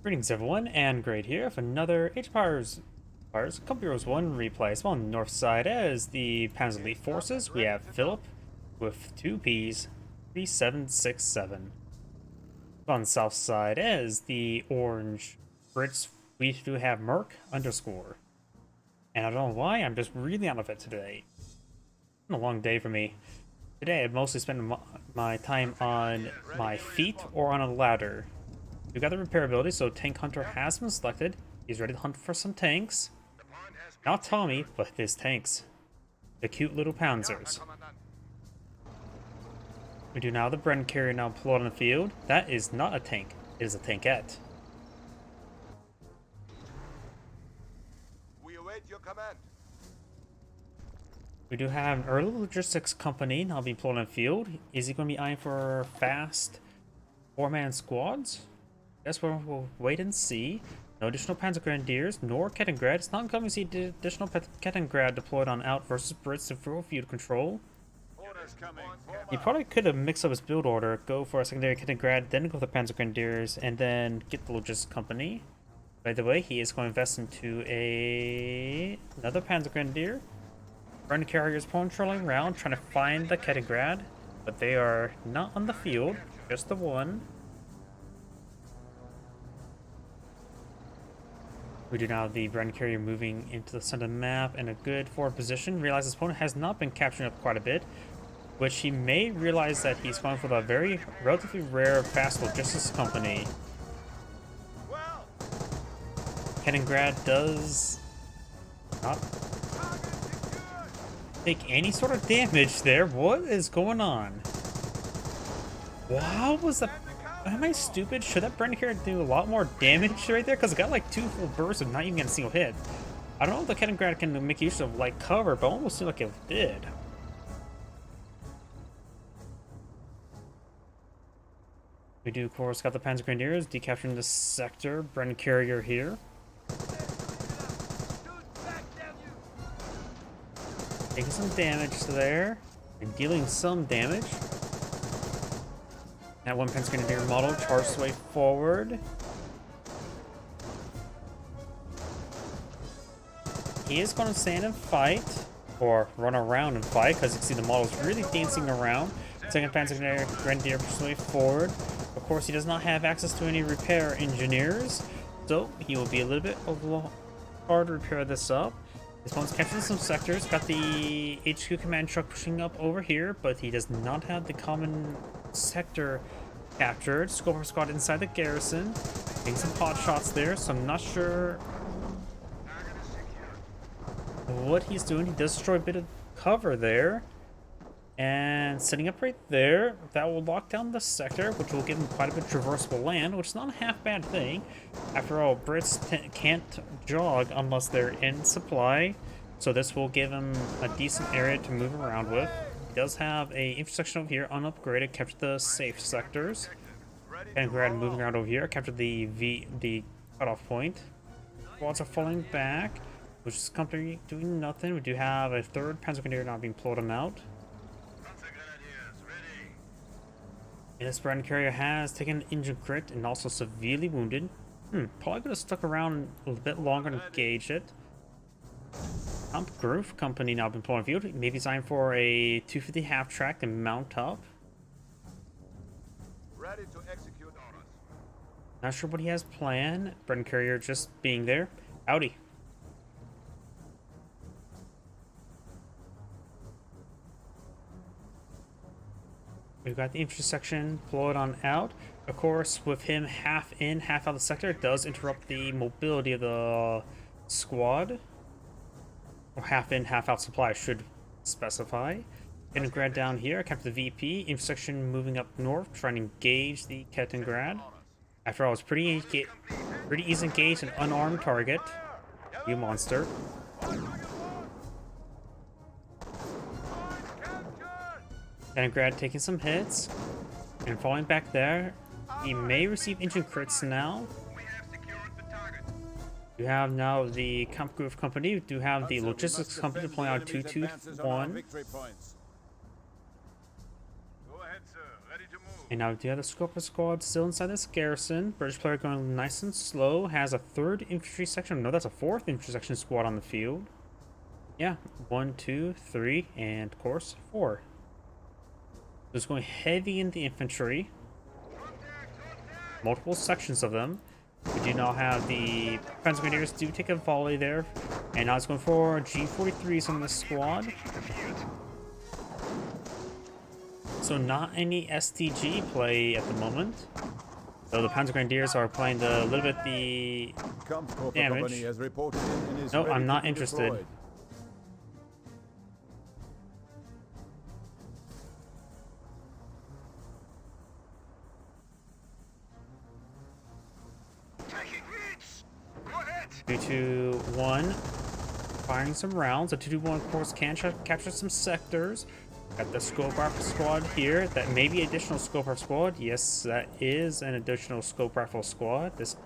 Greetings everyone, and Great here with another H-Powers Company Heroes 1 replay. So on the north side as the Panzer Elite Forces, we have Philip with 2 Ps, 3767. On the south side as the orange Brits, we do have Merc underscore. And I don't know why, I'm just really out of it today. It's been a long day for me. Today I've mostly spent my time on my feet or on a ladder. We've got the repair ability, so Tank Hunter has been selected. He's ready to hunt for some tanks. Not Tommy, but his tanks. The cute little Panzers. We do now the Bren carrier now pulled on the field. That is not a tank, it is a tankette. We await your command. We do have an early logistics company now being pulled on the field. Is he going to be eyeing for fast 4-man squads? Guess we'll wait and see. No additional Panzer Grenadiers, nor Kettengrad. It's not uncommon to see additional Kettengrad deployed on out versus Brits to full field control. He probably could have mixed up his build order, go for a secondary Kettengrad, then go for the Panzer Grenadiers, and then get the logistics company. By the way, he is going to invest into another Panzer Grenadier. Bren carriers patrolling around, trying to find the Kettengrad, but they are not on the field, just the one. We do now have the Bren carrier moving into the center of the map in a good forward position. Realize his opponent has not been capturing up quite a bit, which he may realize that he's going for the very relatively rare fast logistics company. Kettengrad does not take any sort of damage there. What is going on? Wow, was that? Am I stupid? Should that Bren carrier do a lot more damage right there? Because it got like 2 full bursts of not even getting a single hit. I don't know if the Kettengrad can make use of like cover, but almost seemed like it did. We do, of course, got the Panzer Grenadiers decapturing the sector. Bren carrier here. Taking some damage there, and dealing some damage. That one Panzer Grenadier model charges his way forward. He is going to stand and fight, or run around and fight, because you can see the model's really dancing around. Second Panzer Grenadier pushes his way forward. Of course, he does not have access to any repair engineers, so he will be a little bit hard to repair this up. His opponent's capturing some sectors, got the HQ command truck pushing up over here, but he does not have the common sector captured. Scoper squad inside the garrison, getting some pot shots there, so I'm not sure what he's doing. He does destroy a bit of cover there, and setting up right there. That will lock down the sector, which will give him quite a bit of traversable land, which is not a half bad thing. After all, Brits can't jog unless they're in supply, so this will give him a decent area to move around with. He does have a intersection over here unupgraded, captured the safe sectors. And moving around over here, captured the cutoff point. Squads are falling back, which is company doing nothing. We do have a third Panzer Grenadier now being pulled him out. And this Bren carrier has taken an injured crit and also severely wounded. Probably could have stuck around a little bit longer to gauge it. Groove company now been pulling on field. Maybe designed for a 250 half track and mount up. Ready to execute orders. Not sure what he has planned. Bren carrier just being there. Howdy. We've got the intersection pulled on out. Of course, with him half in, half out of the sector, it does interrupt the mobility of the squad. Or half in, half out supply, I should specify. Kettengrad down here, capture the VP. Intersection moving up north, trying to engage the Kettengrad. After all, it's pretty easy to engage an unarmed target. You monster. Kettengrad taking some hits and falling back there. He may receive engine crits now. You have now the Groove company. You do have the logistics company deploying out 221. Go ahead, sir. Ready to move. And now we do have the Scorpion squad still inside this garrison. British player going nice and slow. Has a 3rd infantry section. No, that's a 4th infantry section squad on the field. Yeah, 1, 2, 3, and of course 4. So it's going heavy in the infantry. Multiple sections of them. We do now have the Panzer Grenadiers do take a volley there. And now it's going for G43s on the squad. So not any STG play at the moment. So the Panzer Grenadiers are playing a little bit the damage. No, I'm not interested. Deployed. Go ahead. 2-2-1. Firing some rounds. A 2-2-1 of course can capture some sectors. Got the Scope Rifle squad here. That may be additional Scope Rifle squad. Yes, that is an additional Scope Rifle squad. This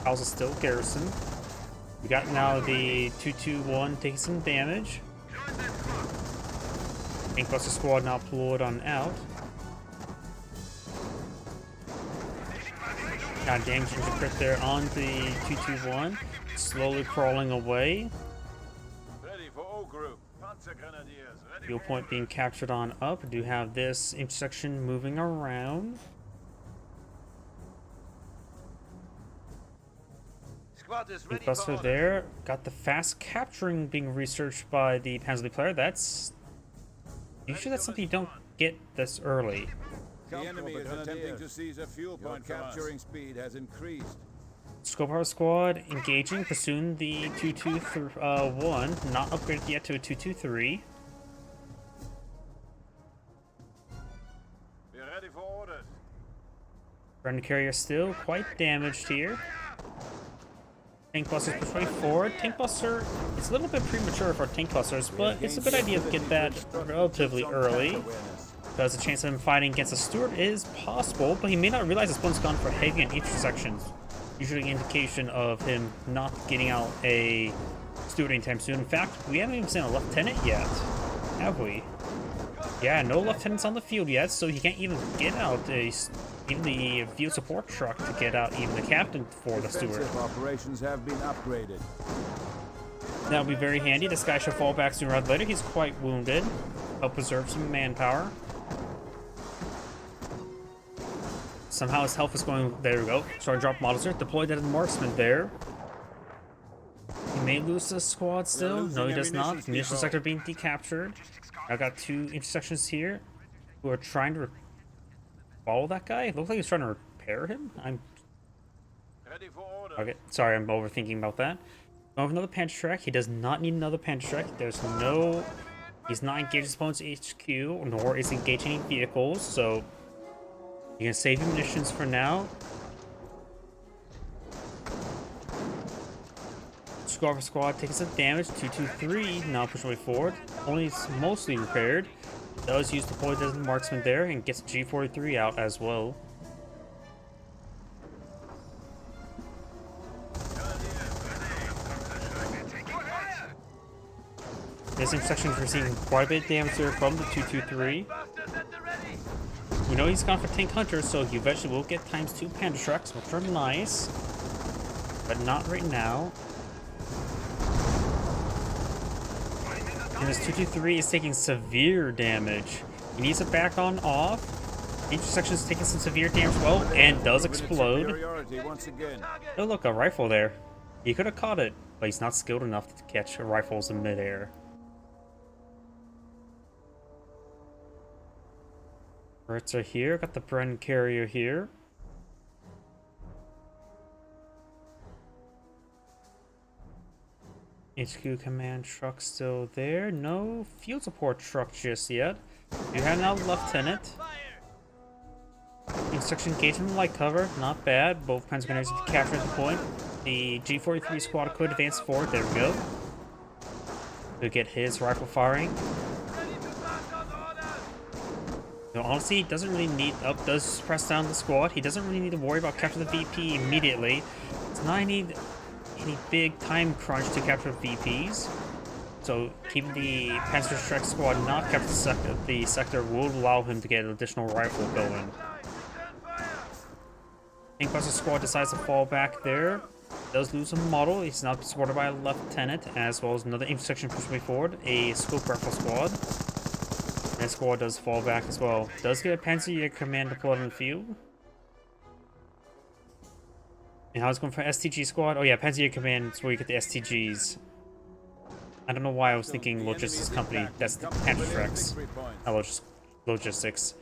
house is still garrison. We got now the 2-2-1 taking some damage. Tankbuster squad now deployed on out. Got damage from the crit there on the 2-2-1. Slowly crawling away. Ready for O group. Panzer Grenadiers. Ready. Fuel point being captured on up. We do have this intersection moving around. Squad is ready for Buster orders. there. Got the fast capturing being researched by the Panzer player. That's usually that's something you don't get this early. The enemy is attempting to seize a fuel point. Your capturing speed has increased. Scope Power squad engaging, pursuing the 2-2-1. Not upgraded yet to a 2-2-3. We're ready for orders. Friendly carrier still quite damaged here. Tank busters pushing forward. Tank buster, it's a little bit premature for tank busters, but it's a good idea to get that relatively early. Because the chance of him fighting against a Stuart is possible, but he may not realize his one's gone for heavy on intersections. Usually an indication of him not getting out a Stuart anytime soon. In fact, we haven't even seen a lieutenant yet, have we? Yeah, no lieutenants on the field yet, so he can't even get out even the field support truck to get out even the captain for the Stuart. Defensive operations have been upgraded. That would be very handy. This guy should fall back sooner or later. He's quite wounded. Help preserve some manpower. Somehow his health is going. There we go. Starting to drop models here. Deployed as a marksman there. He may lose the squad still. No, he does not. Munition sector being decaptured. I got 2 intersections here who are trying to follow that guy. It looks like he's trying to repair him. I'm Ready for orders. okay. Sorry, I'm overthinking about that. Going for another Panzer track. He does not need another Panzer track. There's no. He's not engaged his opponent's HQ, nor is he engaging any vehicles. So you can save your munitions for now. Squad squad taking some damage. 2-2-3 now pushing way forward. Only mostly repaired. Does use deployed as a marksman there and gets G43 out as well. This intersection is receiving quite a bit of damage there from the 2-2-3. We know he's gone for tank hunter, so he eventually will get ×2 Panda trucks, which are nice, but not right now. And this 2-2-3 is taking severe damage. He needs to back on off. Intersection is taking some severe damage, well, and does explode. Superiority once again. Oh look, a rifle there. He could have caught it, but he's not skilled enough to catch rifles in midair. Turrets are here. Got the Bren carrier here. HQ command truck still there. No field support truck just yet. You have now lieutenant. Instruction engagement light cover, not bad. Both Panzer Grenadiers to capture the point. The G43 squad could advance forward. There we go. To get his rifle firing. No, honestly, he doesn't really need does press down the squad. He doesn't really need to worry about capturing the VP immediately. It's not any big time crunch to capture VPs. So keeping the Panzer Strike squad not capture the sector will allow him to get an additional rifle going. Tank Buster Squad decides to fall back there. Does lose a model. He's not supported by a lieutenant, as well as another intersection pushing way forward. A scope rifle squad. That squad does fall back as well. Does get a Panzer command deployed on the field. And how's it going for STG squad? Oh yeah, Panzer command is where you get the STGs. I don't know why I was thinking logistics company. That's the Panzer. Logistics.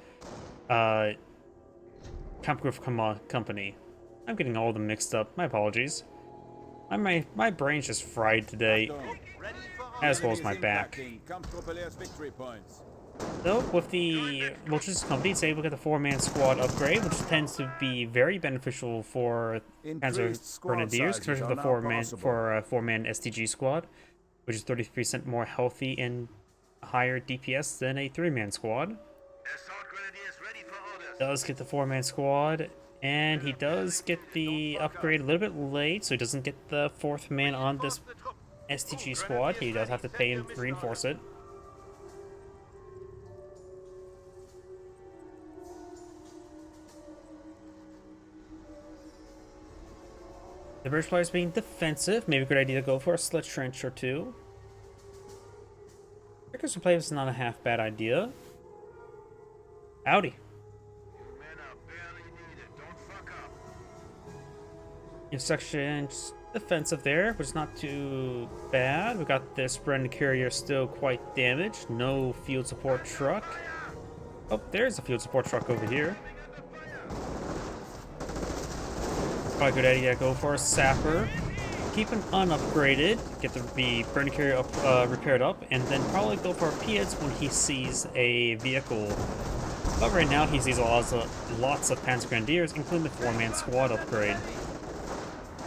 Camp Group company. I'm getting all of them mixed up. My apologies. My brain's just fried today, as well as my back. So, with the logistics company, it's able to get the 4-man squad upgrade, which tends to be very beneficial for Panzer Grenadiers, especially with the 4-man STG squad, which is 33% more healthy and higher DPS than a 3-man squad. Does get the 4-man squad, and he does get the upgrade a little bit late, so he doesn't get the 4th man on this STG squad. He does have to pay and reinforce it. The British players being defensive, maybe a good idea to go for a sledge trench or two. Breakers to play is not a half bad idea. Howdy. Intersection defensive there, which is not too bad. We got this Brendan carrier still quite damaged. No field support truck. Oh, there's a field support truck over here. Probably a good idea to go for a sapper. Keep an unupgraded. Get the Brendan carrier repaired up, and then probably go for a Pietz when he sees a vehicle. But right now he sees lots of Panzer Grenadiers, including the 4-man squad upgrade.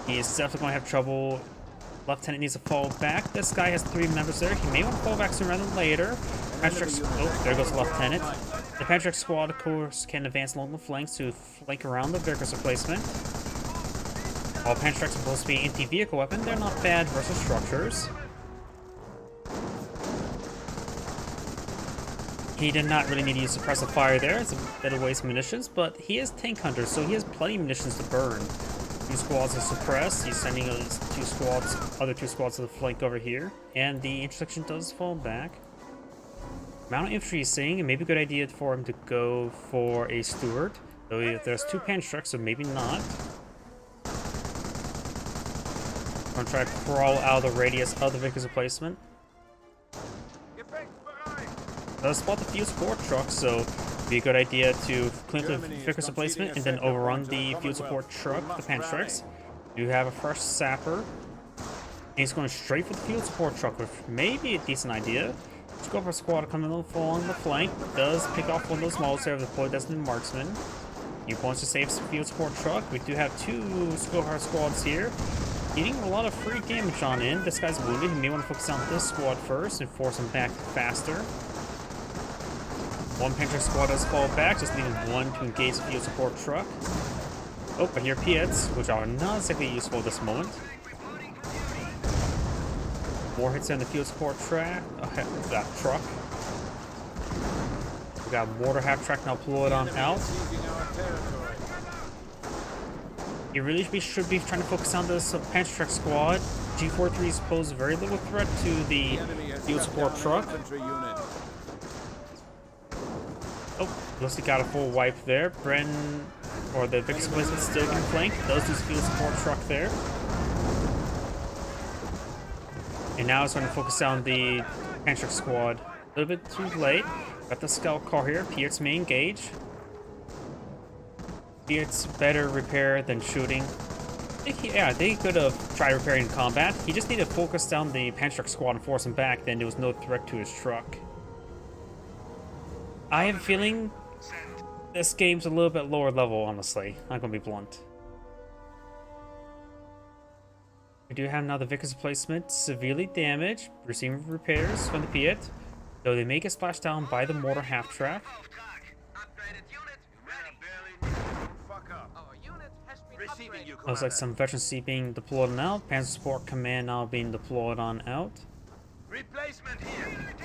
He is definitely going to have trouble. Lieutenant needs to fall back. This guy has 3 members there. He may want to fall back sooner rather than later. Oh, there goes the Lieutenant. The Panzer squad, of course, can advance along the flanks to flank around the Vickers replacement. All Panzer are supposed to be anti-vehicle weapon. They're not bad versus structures. He did not really need to use suppressive fire there. It's a bit of waste of munitions, but he is tank hunter, so he has plenty of munitions to burn. 2 squads are suppressed. He's sending his other two squads to the flank over here, and the intersection does fall back. Mounted infantry is saying it may be a good idea for him to go for a Steward, though there's 2 Panzer, so maybe not. I'm gonna try to crawl out of the radius of the Vickers replacement. Does spot the field support truck, so it'd be a good idea to clean up the Vickers replacement and then overrun the field support truck, the Panzerx. You have a fresh sapper. And he's going straight for the field support truck, which may be a decent idea. Scoper squad coming along the flank. Does pick off one of those models there, deployed as the marksman. He wants to save the field support truck. We do have 2 Scoper squads here. Getting a lot of free damage on in. This guy's wounded. He may want to focus on this squad first and force him back faster. 1 Panzer squad does fall back, just leaving 1 to engage the field support truck. Oh, I hear Pietz, which are not exactly useful at this moment. More hits on the field support truck. We got mortar half track now deployed on out. You really should be trying to focus on this Panzer truck squad. G43s pose very little threat to the field support truck. Oh, looks like got a full wipe there. Bren, or the Vickers replacement, still can flank. Does lose field support truck there. And now it's going to focus on the Panzer squad. A little bit too late. Got the scout car here. Pietz may engage. Pietz better repair than shooting. Yeah, they could have tried repairing in combat. He just needed to focus down the Panzer squad and force him back. Then there was no threat to his truck. I have a feeling this game's a little bit lower level, honestly. I'm gonna be blunt. We do have now the Vickers replacement severely damaged, receiving repairs from the Piet, though they may get splashed down by the mortar half track. Looks like some veteran C being deployed on out. Panzer Support Command now being deployed on out. Replacement here.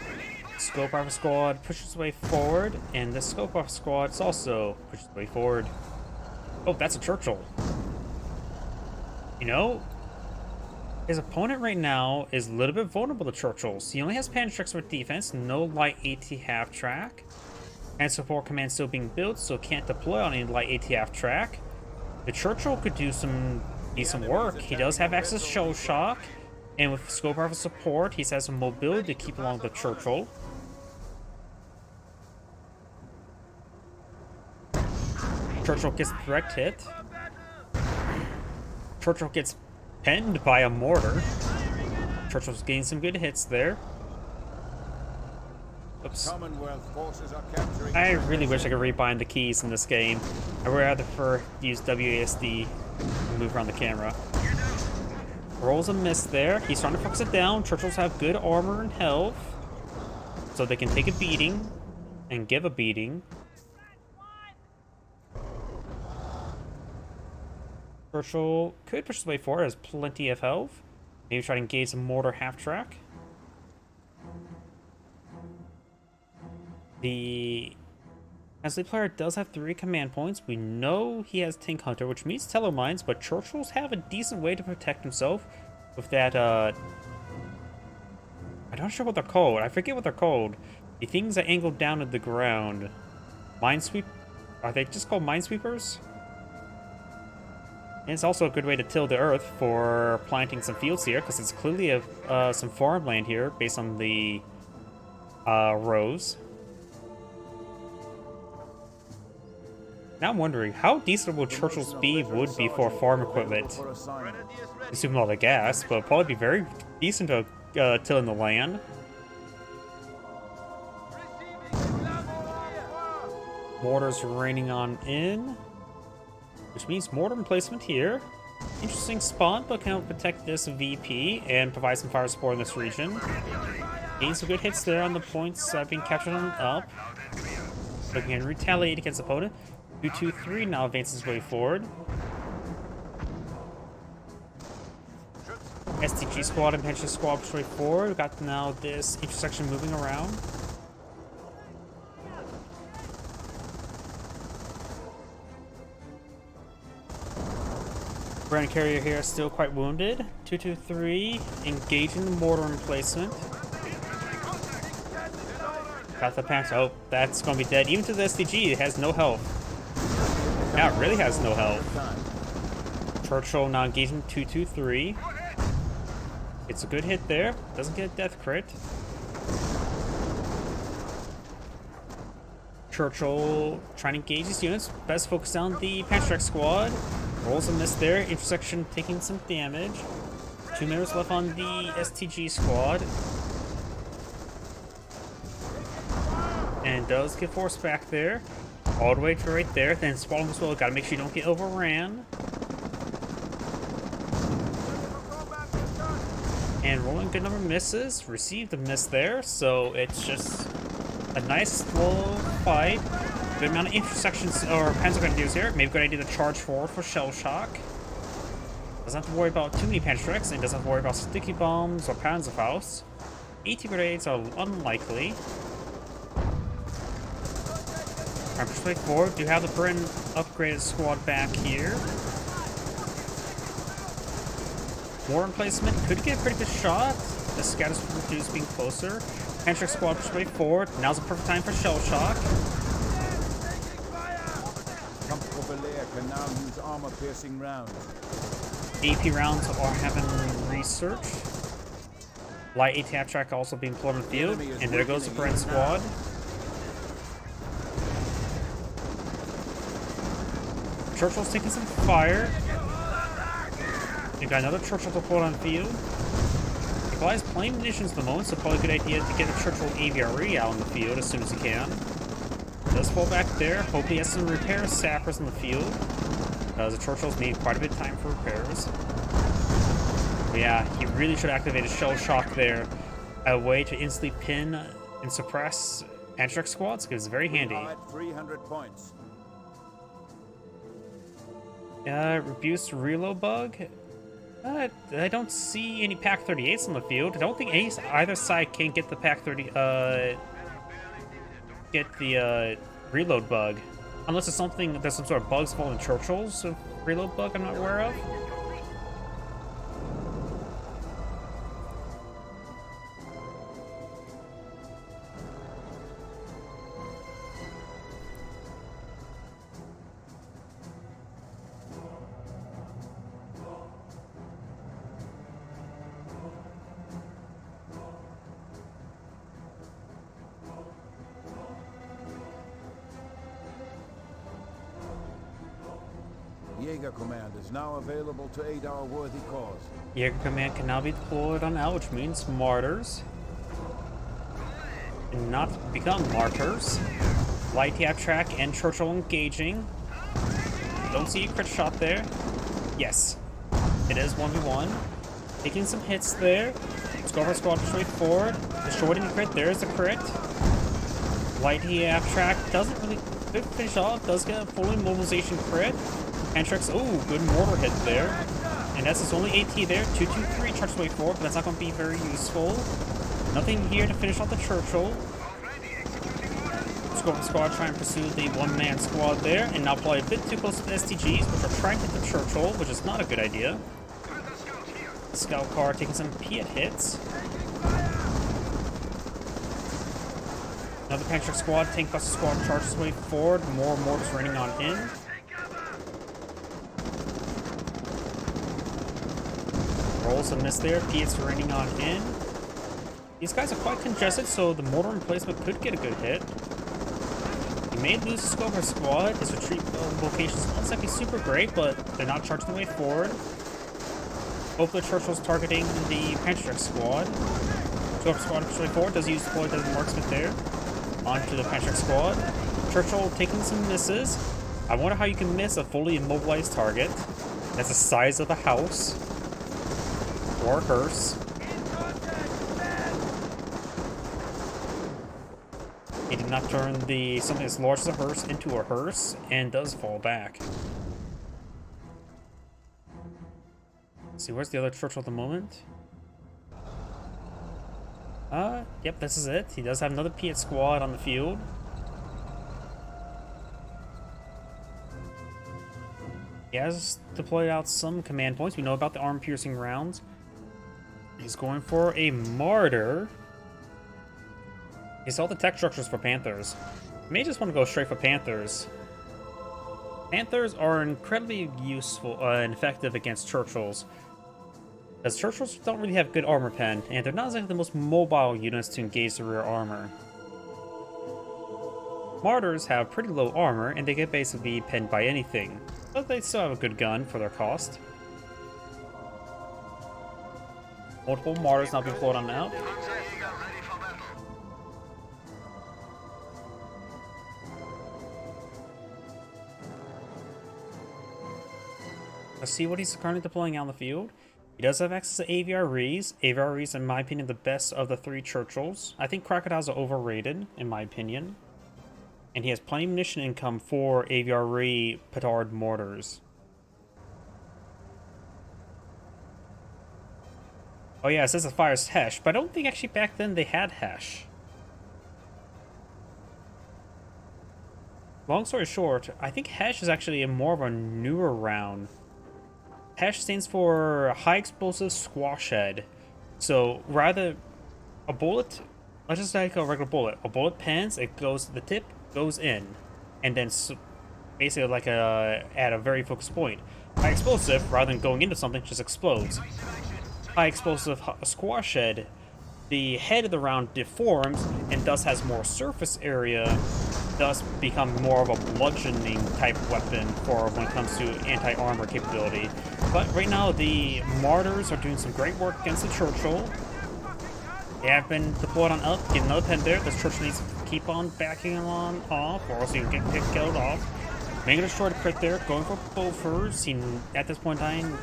Scope Rifle Squad pushes its way forward, and the Scope Rifle Squad is also pushes its way forward. Oh, that's a Churchill. You know, his opponent right now is a little bit vulnerable to Churchills. He only has Panzer with defense, no light AT half track. And support command still being built, so can't deploy on any light AT half track. The Churchill could do some decent work. He does have access to shell shock, and with scope rifle support, he has some mobility to keep along the Churchill. Churchill gets direct hit. Churchill gets penned by a mortar. Churchill's getting some good hits there. Oops. I really wish I could rebind the keys in this game. I would rather prefer to use WASD and move around the camera. Rolls a miss there. He's trying to focus it down. Churchills have good armor and health, so they can take a beating and give a beating. Churchill could push his way forward, has plenty of health. Maybe try to engage some mortar half track. The Escalation player does have 3 command points. We know he has Tank Hunter, which means Teller Mines, but Churchills have a decent way to protect himself with that, I'm not sure what they're called. I forget what they're called. The things that angle down to the ground. Minesweep? Are they just called Minesweepers? And it's also a good way to till the earth for planting some fields here, because it's clearly some farmland here based on the rows. Now I'm wondering, how decent would Churchill's speed would be for farm equipment? Assuming all the gas, but probably be very decent to tilling the land. Mortars raining on in, which means mortar emplacement here. Interesting spot, but can help protect this VP and provide some fire support in this region. Getting some good hits there on the points being captured on up. Looking at retaliate against opponent. 2-2-3 now advances his way forward. STG squad and pension squad push way forward. We've got now this intersection moving around. Grand carrier here is still quite wounded. 2-2-3 engaging the mortar emplacement. Got the Panzer. Oh, that's gonna be dead. Even to the STG, it has no health. Now it really has no health. Churchill now engaging 2-2-3. It's a good hit there. Doesn't get a death crit. Churchill trying to engage his units. Best focus on the Panzer squad. Rolls a miss there. Intersection taking some damage. 2 minutes left on the STG squad. And does get forced back there. All the way to right there. Then Spalling as well. Gotta make sure you don't get overran. And rolling good number of misses. Received a miss there. So it's just a nice slow fight. Good amount of intersections or Panzer grenadiers here. Maybe good idea to charge forward for shell shock. Doesn't have to worry about too many Panzerstrikes, and doesn't have to worry about sticky bombs or Panzerfaust. AT grenades are unlikely. Alright, push way forward. Do have the Britain upgraded squad back here. More emplacement could get a pretty good shot. The scatter is being closer. Panzer squad push way forward. Now's the perfect time for shell shock. Can now use armor-piercing rounds. AP rounds are having research. Light AT track also being put on the field. And there goes the Brent squad. Churchill's taking some fire. We've got another Churchill to put on field. Nikolai's playing munitions at the moment, so probably a good idea to get a Churchill AVRE out on the field as soon as he can. Does fall back there. Hope he has some repair sappers in the field. The Churchills need quite a bit of time for repairs. But yeah, he really should activate a shell shock there. A way to instantly pin and suppress Panzer squads, because it's very handy. 300 points. Reduced reload bug. I don't see any Pack 38s on the field. I don't think either side can get the Pack 30. Get the reload bug. Unless it's something, there's some sort of bugs involving Churchills, a reload bug I'm not aware of. Jaeger Command is now available to aid our worthy cause. Jaeger Command can now be deployed on L, which means martyrs. And not become martyrs. Light Yap track and Churchill engaging. Don't see a crit shot there. Yes. It is 1v1. Taking some hits there. Squad squad straight forward. Destroyed in crit. There's the crit. Light Yap track doesn't really finish off. Does get a full immobilization crit. Pantrix, oh, good mortar hit there. And that's his only AT there. 223 charges way forward, but that's not going to be very useful. Nothing here to finish off the Churchill. Squad trying to pursue the one-man squad there, and now probably a bit too close to the STGs, which are trying to hit the Churchill, which is not a good idea. Scout car taking some Piet hits. Another Pantrix squad, tank buster squad charges way forward, more mortars raining on in. Rolls a miss there. Piet's raining on in. These guys are quite congested, so the mortar emplacement could get a good hit. He may lose the Scoper squad. His retreat location is not exactly super great, but they're not charging the way forward. Hopefully Churchill's targeting the Pantrix squad. Scoper squad straight forward. Does use deploy the marksman there. Onto the Pantrix squad. Churchill taking some misses. I wonder how you can miss a fully immobilized target. That's the size of the house. Or a hearse. He did not turn the something as large as a hearse into a hearse and does fall back. Let's see, where's the other Churchill at the moment? Yep, this is it. He does have another Piet squad on the field. He has deployed out some command points. We know about the arm-piercing rounds. He's going for a martyr. He saw the tech structures for Panthers. He may just want to go straight for Panthers. Panthers are incredibly useful and effective against Churchills, as Churchills don't really have good armor pen, and they're not exactly the most mobile units to engage the rear armor. Martyrs have pretty low armor, and they can basically be pinned by anything, but they still have a good gun for their cost. Multiple martyrs now being floated on out. Let's see what he's currently deploying out in the field. He does have access to AVREs. AVREs, in my opinion, the best of the three Churchills. I think Crocodiles are overrated, in my opinion. And he has plenty of munition income for AVRE petard mortars. Oh yeah, it says it fires Hesh, but I don't think actually back then they had Hesh. Long story short, I think Hesh is actually a more of a newer round. Hesh stands for High Explosive Squash Head. So rather, a bullet, let's just take a regular bullet. A bullet pens, it goes, the tip goes in, and then basically like at a very focused point. High Explosive, rather than going into something, just explodes. High Explosive Squash Head, the head of the round deforms and thus has more surface area, thus become more of a bludgeoning type weapon for when it comes to anti-armor capability. But right now the Martyrs are doing some great work against the Churchill. They have been deployed on up, get another pen there. This Churchill needs to keep on backing on off, or else you can get killed off. Making a destroy the crit there, going for Bofors. At this point in time,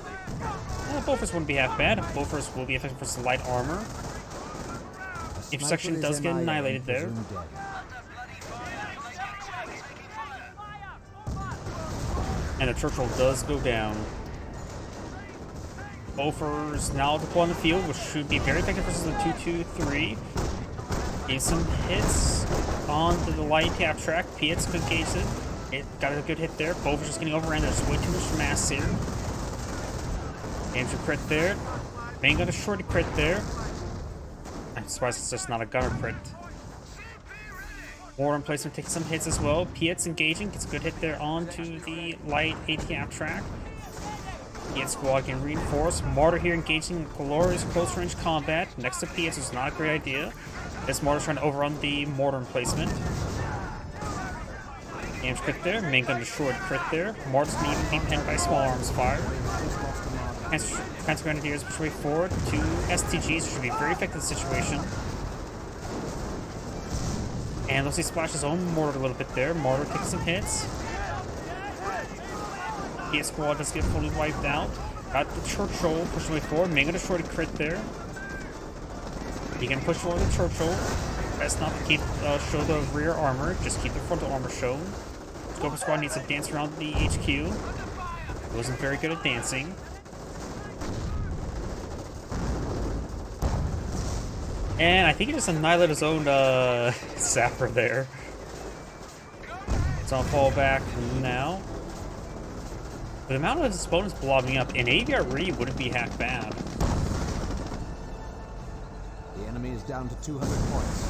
Bofors wouldn't be half bad. Bofors will be effective for some light armor. Intersection does get annihilated there. And the Churchill does go down. Bofors now deployed on the field, which should be very effective versus the 2-2-3. Gave some hits on the light tap track. Piet's good cases. It got a good hit there. Both are just getting overrun. There's way too much mass here. Aims a crit there. Main gun a shorty crit there. I'm surprised it's just not a gunner crit. Mortar emplacement takes some hits as well. Piet's engaging, gets a good hit there onto the light ATM track. Piet squad getting reinforced. Mortar here engaging in glorious close range combat. Next to Piet's is not a great idea. This mortar's trying to overrun the mortar emplacement. Aims crit there. Main gun destroyed crit there. Mortar's can even be pinned by small arms fire. Panzer Grenadiers push way forward. 2 STGs, which should be very effective in this situation. And looks like he splashed his own mortar a little bit there. Mortar takes some hits. PS squad does get fully wiped out. Got the Churchill pushing way forward. Main gun destroyed a crit there. He can push forward the Churchill. Best not to keep show the rear armor. Just keep the frontal armor shown. Scoper squad needs to dance around the HQ. He wasn't very good at dancing. And I think he just annihilated his own sapper there. It's on fallback now. With the amount of his opponents blobbing up, an AVRE wouldn't be half bad. The enemy is down to 200 points.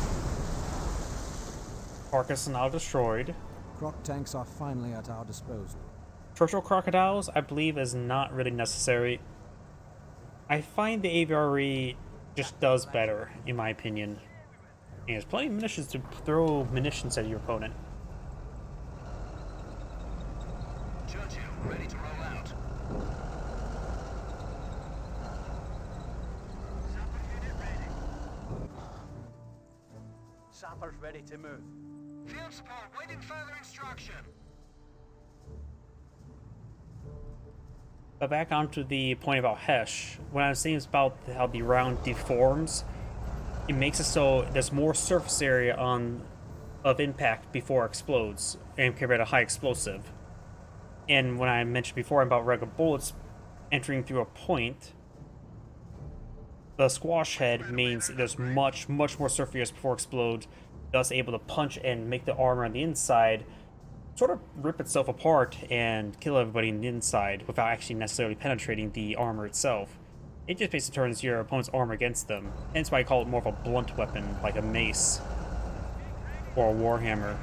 Carcass now destroyed. Croc tanks are finally at our disposal. Churchill Crocodiles, I believe, is not really necessary. I find the AVRE just does better, in my opinion. He has plenty of munitions to throw munitions at your opponent. Churchill, ready to roll out. Sappers ready to move. Field support, waiting further instruction. But back onto the point about Hesh, when I was saying about how the round deforms, it makes it so there's more surface area of impact before it explodes, and compared to high explosive. And when I mentioned before about regular bullets entering through a point, the squash head means there's much more surface area before it explodes, thus able to punch and make the armor on the inside sort of rip itself apart and kill everybody on the inside without actually necessarily penetrating the armor itself. It just basically turns your opponent's armor against them. Hence why I call it more of a blunt weapon, like a mace or a warhammer.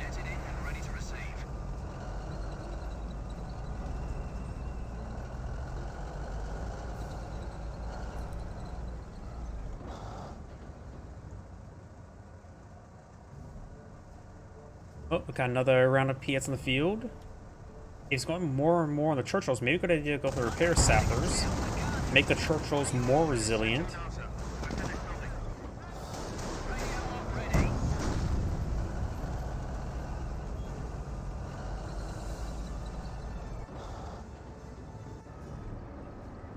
Oh, we got another round of PS in the field. He's going more and more on the Churchills. Maybe a good idea to go for the repair sappers. Make the Churchills more resilient.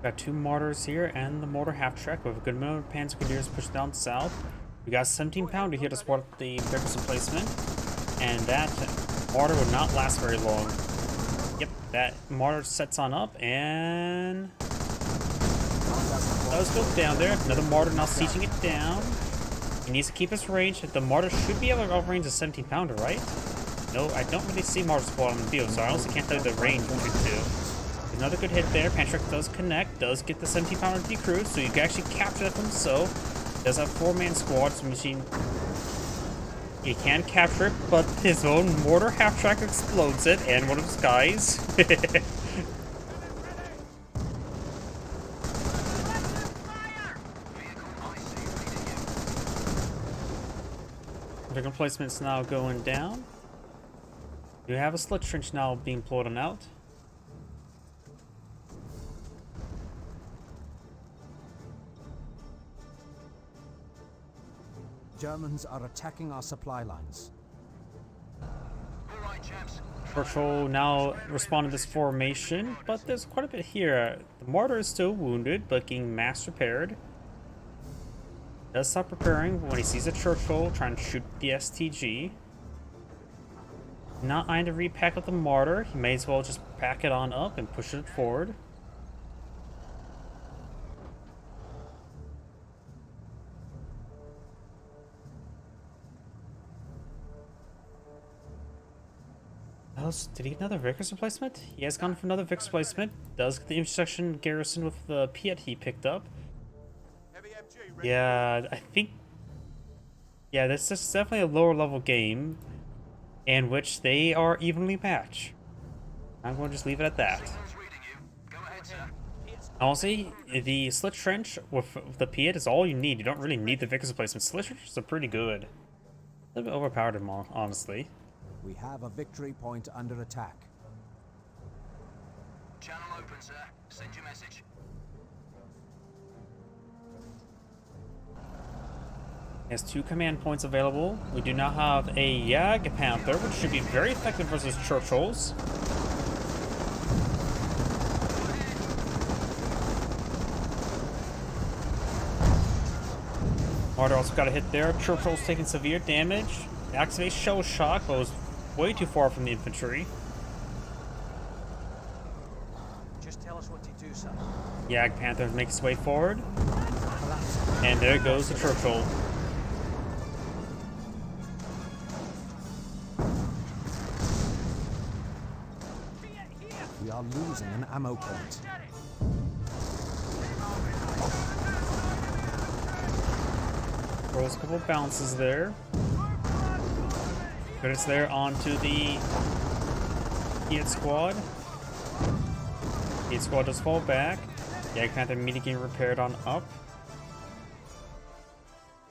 Got 2 mortars here and the mortar half-track with a good amount of Panzer Grenadiers pushed down south. We got 17 pounder here to support the barracks emplacement. And that mortar would not last very long. Yep, that mortar sets on up and does go down there. Another mortar now sieging it down. He needs to keep his range. The mortar should be able to outrange a 17 pounder, right? No, I don't really see mortar squad on the field, so I honestly can't tell you the range between the two. Another good hit there. Pantrick does connect, does get the 17 pounder decrew, so you can actually capture that from himself. Does have 4-man squad, so machine. He can capture it, but his own mortar half-track explodes it, and one of his guys. Vehicle placement's now going down. You have a slit trench now being blown out. Germans are attacking our supply lines. All right, chaps. Churchill now responded to this formation, but there's quite a bit here. The mortar is still wounded, but getting mass repaired. Does stop preparing when he sees a Churchill trying to shoot the STG. Not eyeing to repack with the mortar, he may as well just pack it on up and push it forward. Did he get another Vickers replacement? He has gone for another Vickers replacement. Does get the intersection garrison with the Piet he picked up. Yeah, I think... Yeah, this is definitely a lower level game in which they are evenly matched. I'm going to just leave it at that. Honestly, the Slit Trench with the Piet is all you need. You don't really need the Vickers replacement. Slit Trenches are pretty good. A little bit overpowered, honestly. We have a victory point under attack. Channel open, sir. Send your message. He has 2 command points available. We do now have a Jag Panther, which should be very effective versus Churchills. Martyr also got a hit there. Churchill's taking severe damage. Activates Shell Shock, but was way too far from the infantry. Just tell us what to do, sir. Jag Panther makes his way forward. And there goes the Churchill. We are losing an ammo point. Throws a couple of bounces there. But it's there onto the Piet squad. Piet squad does fall back. Jag Panther immediately getting repaired on up.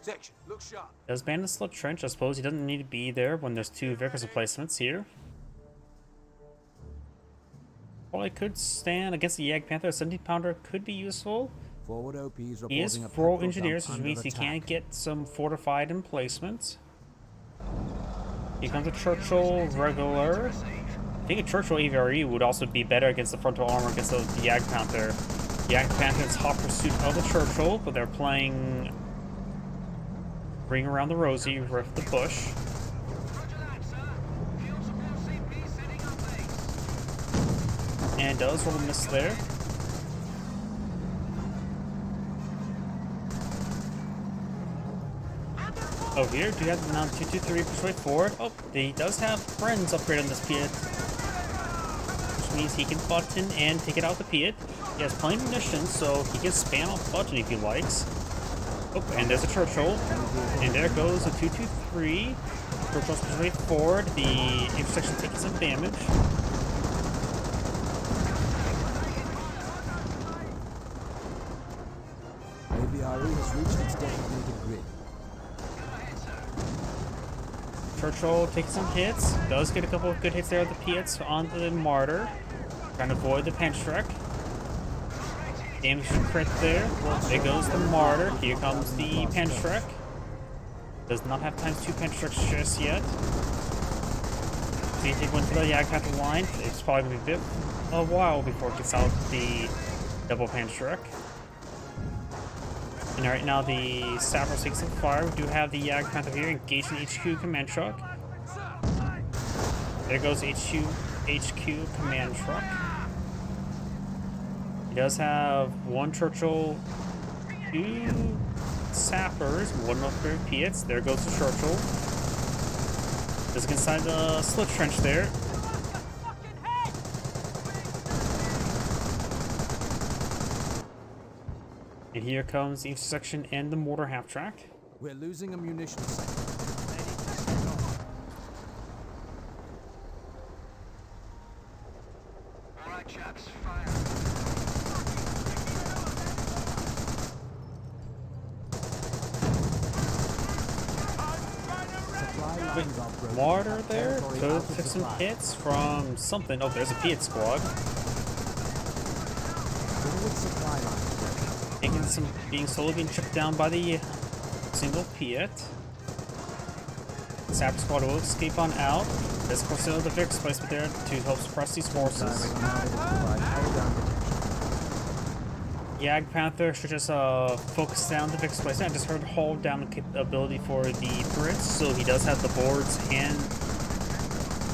Section, look sharp. Does Bandit Slit Trench? I suppose he doesn't need to be there when there's 2 Vickers replacements here. Probably could stand against the Jag Panther. A 70-pounder could be useful. Forward OPs He is reporting a pro petrol engineers, dump which means under he can attack. get some fortified emplacements. Here comes a Churchill regular. I think a Churchill AVRE would also be better against the frontal armor against the Jag Panther. The Jag Panther is hot pursuit of the Churchill, but they're playing Ring Around the Rosie with the bush. And does roll a miss there. Oh, here, do you have now 223 persuade forward? Oh, he does have friends upgrade on this Piet. Which means he can button and take it out the Piet. He has plenty of munitions, so he can spam off button if he likes. Oh, and there's a Churchill. And there goes a 223. Churchill's persuade forward. The intersection taking some damage. AVRE has reached its designated grid. Churchill takes some hits. Does get a couple of good hits there with the Piets on the Martyr. Trying to avoid the Penstrek. Damage crit there. There goes the Martyr. Here comes the Penstrek. Does not have times 2 Penstreks just yet. So you take one for the Jag Panther line. It's probably going to be a while before it gets out the double Penstrek. And right now the Sappers take some fire. We do have the Jag Panther here engaged in HQ command truck. There goes HQ command truck. He does have 1 Churchill, 2 Sappers, 1 upgrade Piets. There goes the Churchill. Just inside the Slit Trench there. And here comes the intersection and the mortar half-track. We're losing a munition sector. All right, chaps, fire. Supply lines are broken. Mortar there. Territory Could out of take some supply. hits from something. Oh, there's a Piet squad. Forward supply lines broken. Taking some, slowly being chipped down by the single Piet. Sapper squad will escape on out. There's of course still the Vickers placement there to help suppress these forces. Diving on out to provide hull down protection. Jag Panther should just focus down the Vickers placement. I just heard hold down ability for the Brits, so he does have the boards and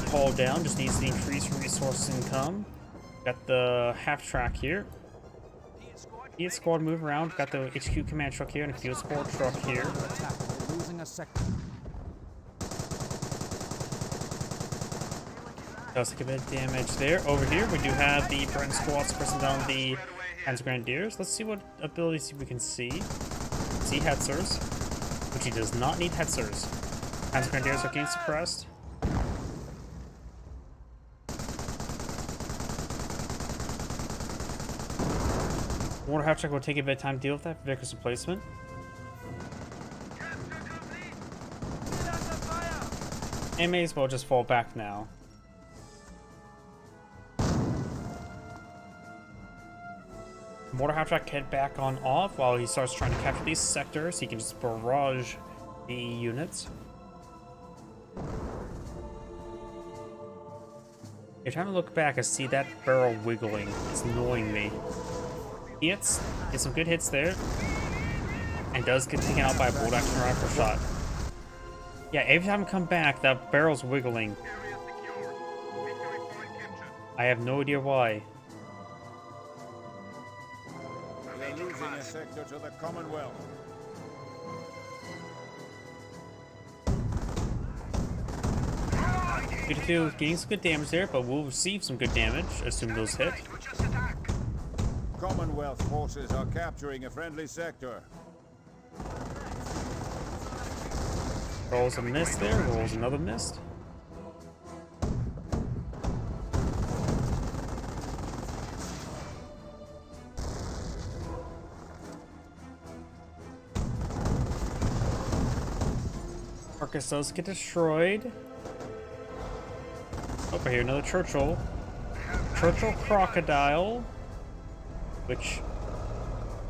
hold down. Just needs the increased resource income. Got the half track here. Field squad move around. Got the HQ command truck here and a field squad truck here. Attack. We're losing a sector. Does take a bit of damage there. Over here, we do have the Brent squads pressing down the Panzer Grenadiers. Let's see what abilities we can see. See Hetzers, which he does not need Hetzers. Panzer Grenadiers are getting suppressed. Mortar half check will take a bit of time to deal with that. Vickers replacement. And may as well just fall back now. Mortar half track head back on off while he starts trying to capture these sectors. He can just barrage the units. Every time I look back, I see that barrel wiggling. It's annoying me. He gets some good hits there, and does get taken out by a bolt action rifle shot. Yeah, every time I come back, that barrel's wiggling. I have no idea why. We are losing a sector to the Commonwealth. Beautiful getting some good damage there, but we'll receive some good damage, assume those hit. Commonwealth forces are capturing a friendly sector. Rolls a miss there, rolls another miss. Marcus does get destroyed. Over here, another Churchill. Churchill Crocodile. Which,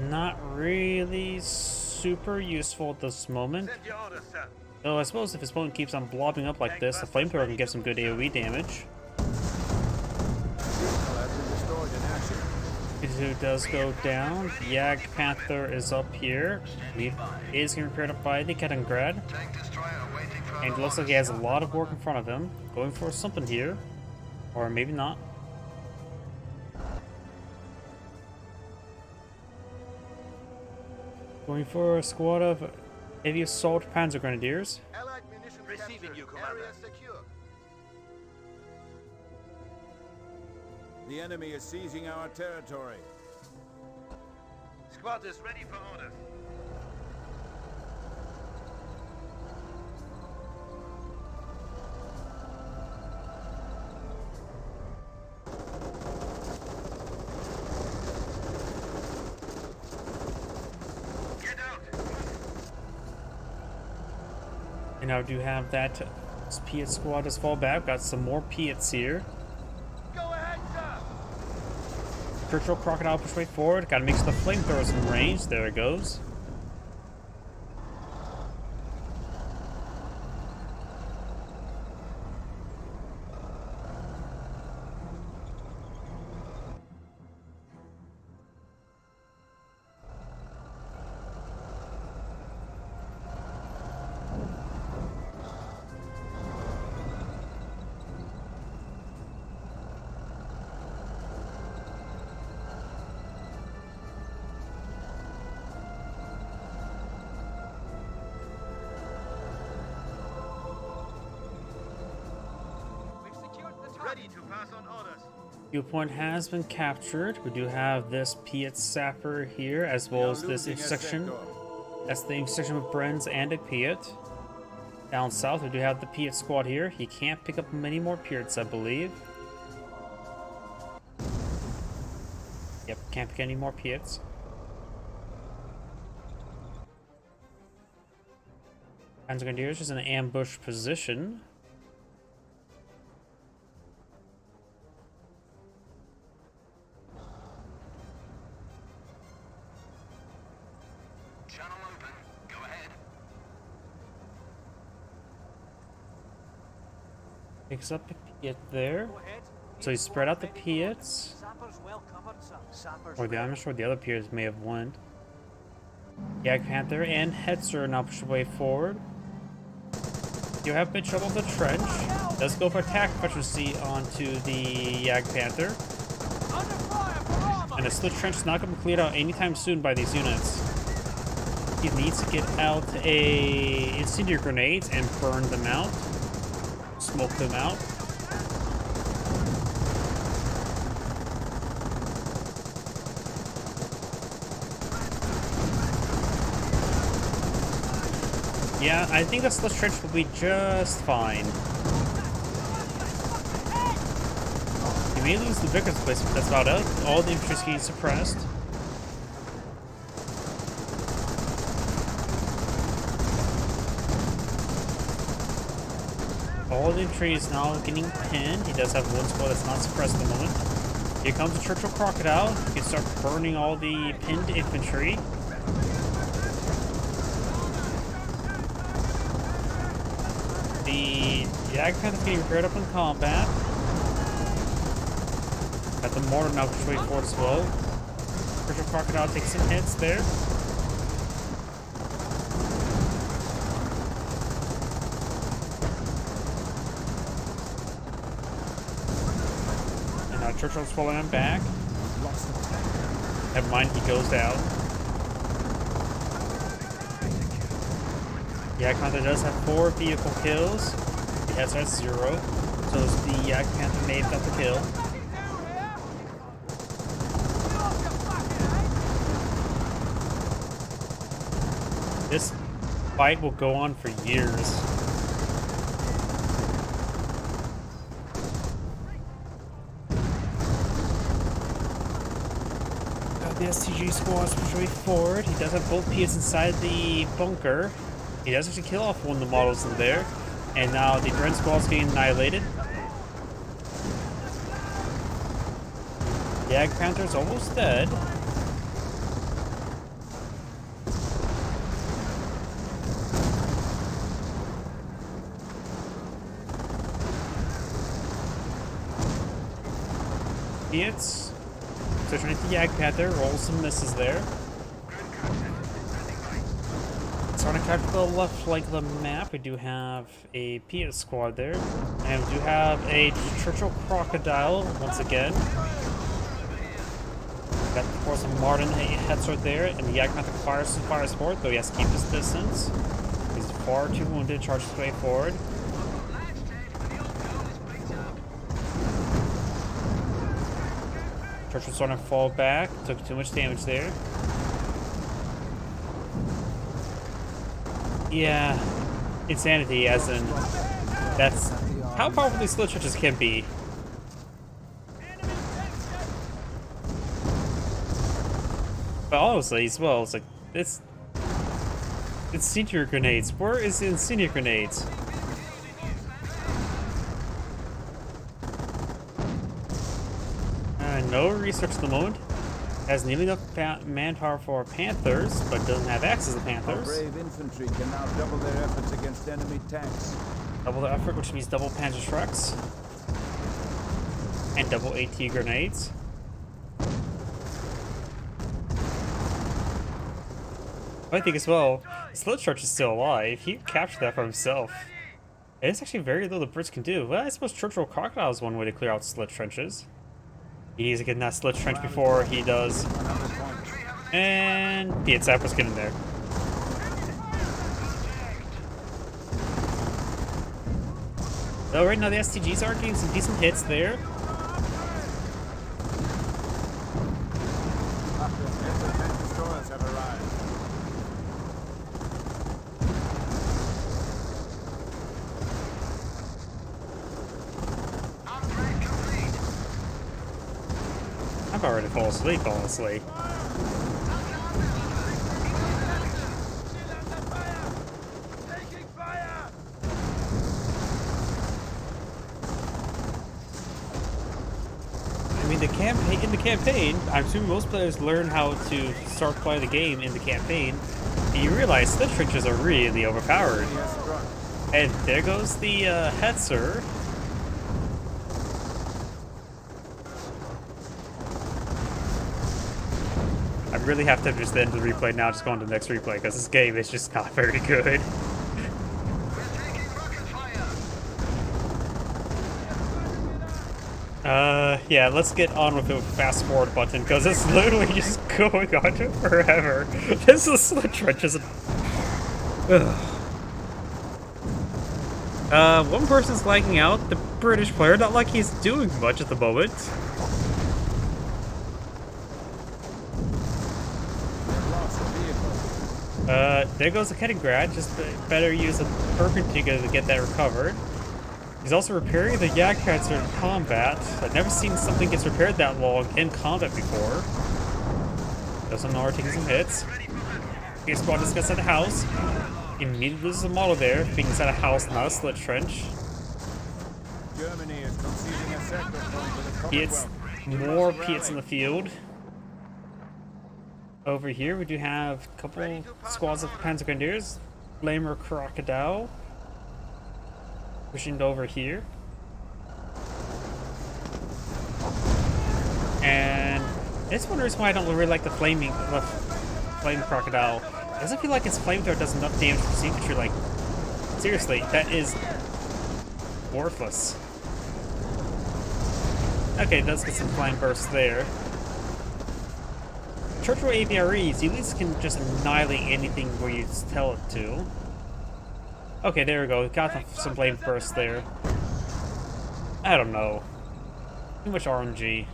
not really super useful at this moment. Though I suppose if his opponent keeps on blobbing up like this, the flamethrower can get some good AoE damage. Who does go down. Jag Panther is up here. He is getting repaired up by the Kaliningrad. And it looks like he has a lot of work in front of him. Going for something here. Or maybe not. Going for a squad of heavy assault Panzer Grenadiers. Allied munition receiving you, Commander. Area secure. The enemy is seizing our territory. Squad is ready for orders. And now do have that Piet squad just fall back. Got some more Piets here. Go ahead, sir. Churchill Crocodile push way forward. Gotta make sure the flamethrowers in range. There it goes. Ready to pass on orders. Viewpoint has been captured. We do have this Piet Sapper here, as well as this intersection. That's the intersection with Brenz and a Piet. Down south, we do have the Piet squad here. He can't pick up many more Piets, I believe. Yep, can't pick any more Piets. Panzer Grenadiers is in an ambush position. Channel open. Go ahead. Picks up a Piet there. Go ahead. So he spread out the Piets. Sappers well covered, sir. Sappers. Or I'm not sure the other Piets may have won. Jag Panther and Hetzer now push away forward. You have a bit of trouble with the trench. Does go for attack efficiency onto the Jag Panther. And the split trench is not going to be cleared out anytime soon by these units. He needs to get out a incendiary grenades and burn them out. Smoke them out. Yeah, I think that slit trench will be just fine. You may lose the Vickers place, but that's about it. All the infantry is getting suppressed. All the infantry is now getting pinned. He does have one squad that's not suppressed at the moment. Here comes the Churchill Crocodile. You can start burning all the pinned infantry. The Jag Panther's getting repaired up in combat. Got the mortar now push way forward as well. Churchill Crocodile takes some hits there. And now Churchill's falling on back. Never mind, he goes down. Yak Panther does have 4 vehicle kills. The heads are at 0. So the Yak Panther may have got the kill. This fight will go on for years. The STG squad is pushing forward. He does have both Pias inside the bunker. He does actually kill off one of the models in there. And now the Dren squad is getting annihilated. The Ag Panther's almost dead. It's switching to the Ag Panther, rolls some misses there. Starting to capture the left flank of the map, we do have a Piat squad there. And we do have a Churchill Crocodile once again. Got, of course, a Martin Hetzer there, and the Yak Panther fires forward, though he has to keep his distance. He's far too wounded, charges his way forward. Churchill's starting to fall back, took too much damage there. Yeah, insanity, as in, that's how powerful these slit trenches can be. But honestly, as well, it's like, it's senior grenades. Where is the senior grenades? No research at the moment. Has nearly enough manpower for Panthers, but doesn't have access to Panthers. Our brave infantry can now double their efforts against enemy tanks. Double the effort, which means double Panzer trucks. And double AT grenades. I think as well, Slit Church is still alive. He captured that for himself. And it's actually very little the Brits can do. Well, I suppose Churchill Crocodile is one way to clear out slit trenches. He needs to get in that slit trench before he does. And the Zapper's getting there. So right now the STGs are getting some decent hits there. Destroyers have arrived. I'm about ready to fall asleep, honestly. I mean, in the campaign, I'm assuming most players learn how to start playing the game in the campaign, and you realize slit trenches are really overpowered. And there goes the Hetzer. I really have to just end the replay now, just go on to the next replay, because this game is just not very good. Yeah, let's get on with the fast forward button, because it's literally just going on forever. This is slit trenches. One person's lagging out, the British player, not like he's doing much at the moment. There goes the Kettingrad. Just better use a perpendicular to get that recovered. He's also repairing the Jagdpanzer in combat. I've never seen something gets repaired that long in combat before. Doesn't know taking some hits. His squad just gets out of the house. Immediately loses a model there, being inside a house, not a slit trench. Germany is conceding a sector from the It's Commonwealth. more Piets in the field. Over here, we do have a couple squads of Panzer Grenadiers. Flamer Crocodile. Pushing over here. And it's one reason why I don't really like the Flame Crocodile. It doesn't feel like its flamethrower does enough damage for the infantry. Like, seriously, that is worthless. Okay, let's get some flame bursts there. Churchill AVREs, you at least can just annihilate anything where you tell it to. Okay, there we go. Got some flame bursts there. I don't know. Too much RNG.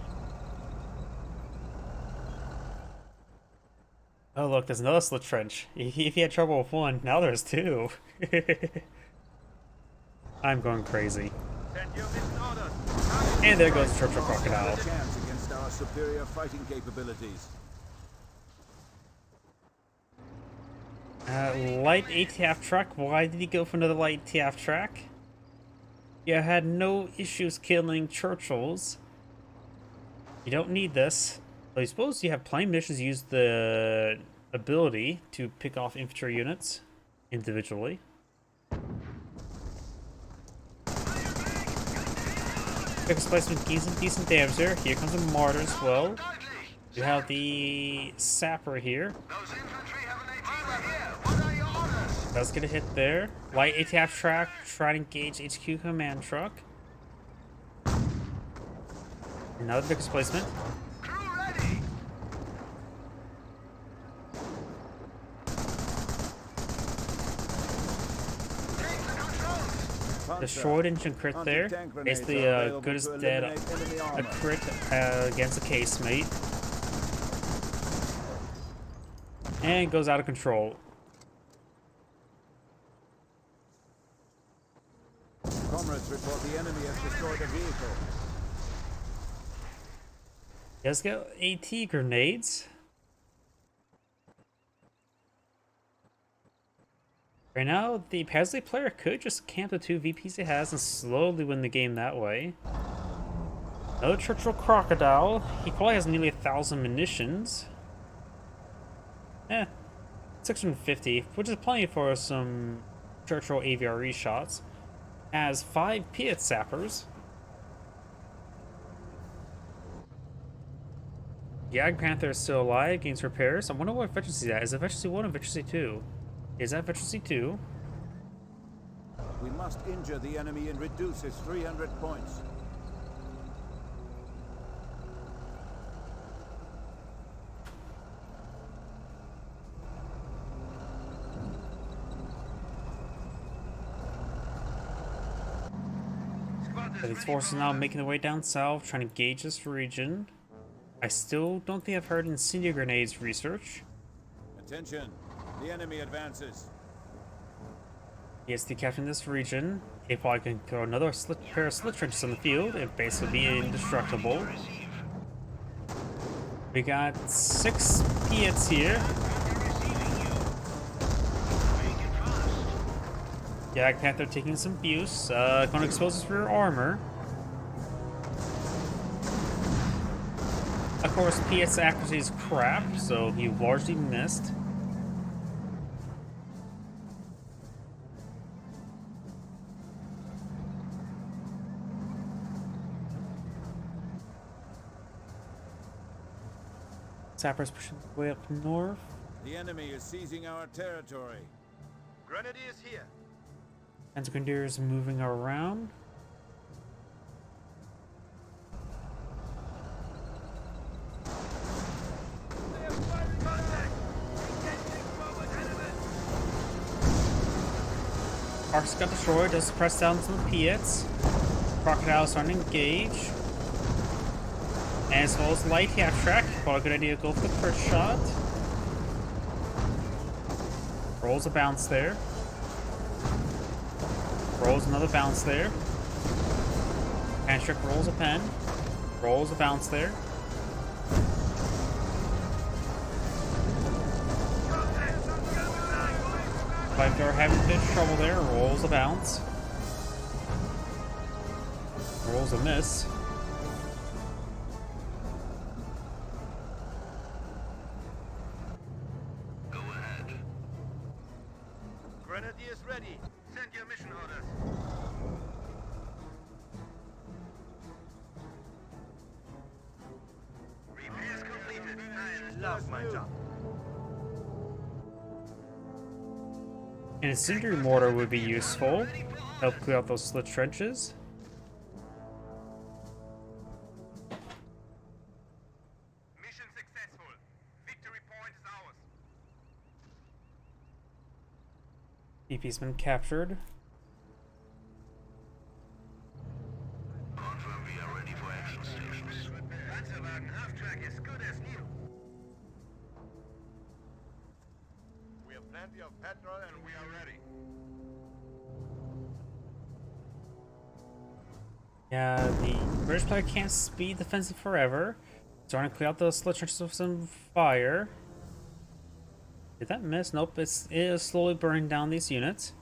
Oh look, there's another slit trench. If you had trouble with one, now there's two. I'm going crazy. And there goes Churchill Crocodile. Chance against our superior fighting capabilities. Light ATF track. Why did he go for another light ATF track? You had no issues killing Churchills. You don't need this. I suppose you have plenty of missions use the ability to pick off infantry units individually. Quick displacement gains some decent damage there. Here comes a martyr as well. You have the sapper here. Does get a hit there. Light ATF track, try to engage HQ command truck. Another big displacement. Destroyed engine crit there. Basically, good as dead. A crit against a casemate. And goes out of control. Comrades report the enemy has destroyed a vehicle. Let's go AT grenades. Right now, the Pasley player could just camp the 2 VPs he has and slowly win the game that way. Another Churchill Crocodile. He probably has nearly 1,000 munitions. 650, which is plenty for some Churchill AVRE shots. Has 5 Piet sappers. Jagdpanther is still alive, gains repairs. I wonder what efficiency that is. It efficiency 1 or efficiency 2? Is that efficiency 2? We must injure the enemy and reduce his 300 points. These forces are now making their way down south, trying to gauge this region. I still don't think I've heard incendiary grenades research. Attention, the enemy advances. Yes, the captain this region. He probably can throw another pair of slit trenches on the field and basically be indestructible. We got 6 Piets here. Jagdpanther taking some abuse. Gonna expose his rear armor. Of course, PS accuracy is crap, so he largely missed. Sapper's pushing his way up north. The enemy is seizing our territory. Grenadiers here. Panzer Grenadiers moving around. Arcs got destroyed, does press down some Piets. Crocodile starting to engage. And as well as light half track, probably a good idea to go for the first shot. Rolls a bounce there. Rolls another bounce there. Panzer rolls a pen. Rolls a bounce there. Five-door having a bit of trouble there. Rolls a bounce. Rolls a miss. Go ahead. Grenadiers ready. Send your mission orders. Repairs completed. I love my job. An incendiary mortar would be useful. Help clear out those slit trenches. Mission successful. Victory point is ours. DP's been captured. Confirm we are ready for action stations. Panzerwagen half-track is good as new. We have plenty of petrol and we are ready. Yeah, the British player can't be defensive forever. Trying to clear out the slit trenches with some fire. Did that miss? Nope, it is slowly burning down these units.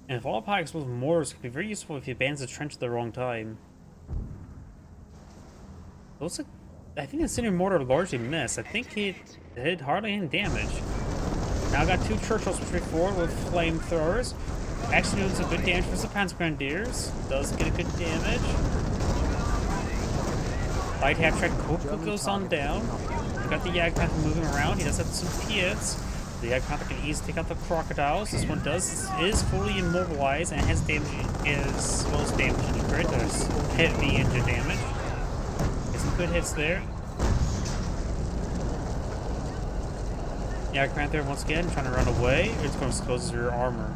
And if all high explosive mortars can be very useful if you abandon the trench at the wrong time. Looks like, I think the incendiary mortar largely missed. I think it did hardly any damage. Now I got two Churchills pushing forward with flamethrowers. Actually doing some good damage for the Panzer Grenadiers. Does get a good damage. Light half track quickly goes on down. We got the Jagdpanther moving around. He does have some Piets. The Jagdpanther can easily take out the crocodiles. This one is fully immobilized and has damage as well as damage in the grid. There's heavy engine damage. Get some good hits there. Jagdpanther once again trying to run away. It's going to expose his rear armor.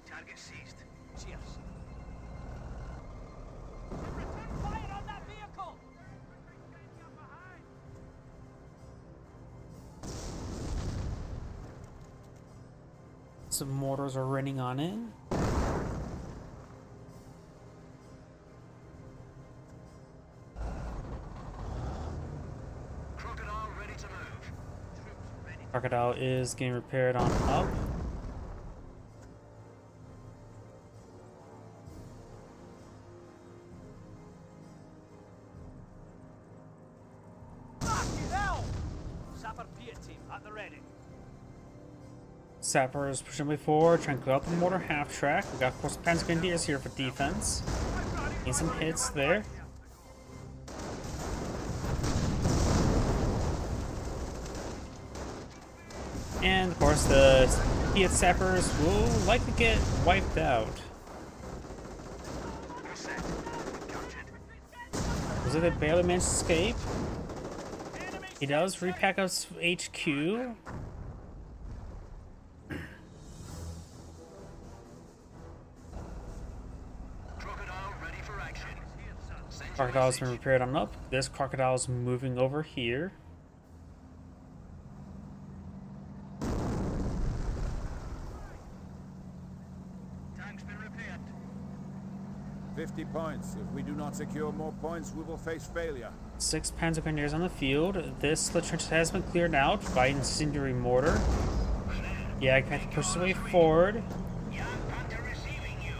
Target seized. Cheers. Return fire on that vehicle! Some mortars are raining on it. Crocodile ready to move. Troops ready. Crocodile is getting repaired on up. Fucking hell! Sapper Piet team at the ready. Sappers pushing way forward, trying to clear out the mortar half track. We got, of course, Panzer Grenadiers here for defense. Need some hits there. And, of course, the Piet Sappers will likely get wiped out. All set. Captured. Was it they barely managed to escape? He does repack us HQ. Crocodile ready for action. Send your Crocodile's been message. repaired on up. This crocodile's moving over here. Tank's been repaired. 50 points. If we do not secure more points, we will face failure. 6 Panzer Grenadiers on the field. This slit trench has been cleared out by incendiary mortar. Yeah, I can push his way forward. Young Panther receiving you.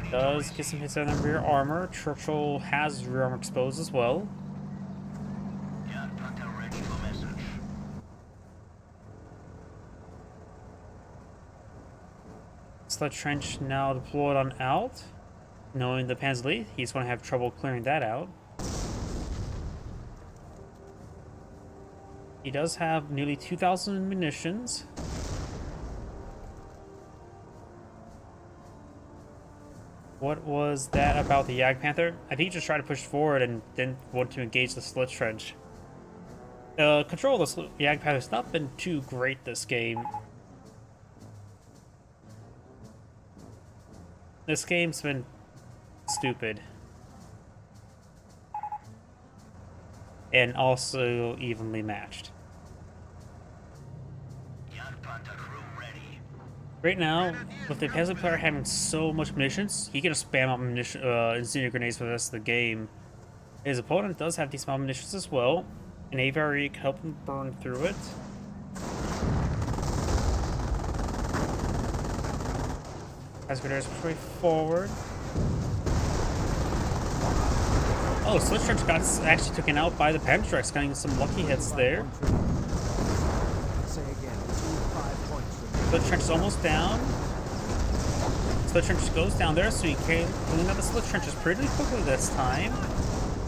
Does get some hits on the rear armor. Churchill has rear armor exposed as well. Young Panther ready for message. Slit trench now deployed on out. Knowing the Panzer Lead, he's going to have trouble clearing that out. He does have nearly 2,000 munitions. What was that about the Jagdpanther? I think he just tried to push forward and didn't want to engage the slit trench. Control of the Jagdpanther has not been too great this game. This game's been stupid. And also evenly matched. Jagdpanther crew ready. Right now, with the Panzer player having so much munitions, he can just spam out incendiary grenades for the rest of the game. His opponent does have decent amount of munitions as well, and Aviary can help him burn through it. As grenades push way forward. Oh, Slit Trench got actually taken out by the Panzer, getting some lucky hits there. Say again, 5 points remaining. Slit Trench is almost down. Slit Trench goes down there, so you can clean up the Slit Trenches pretty quickly this time.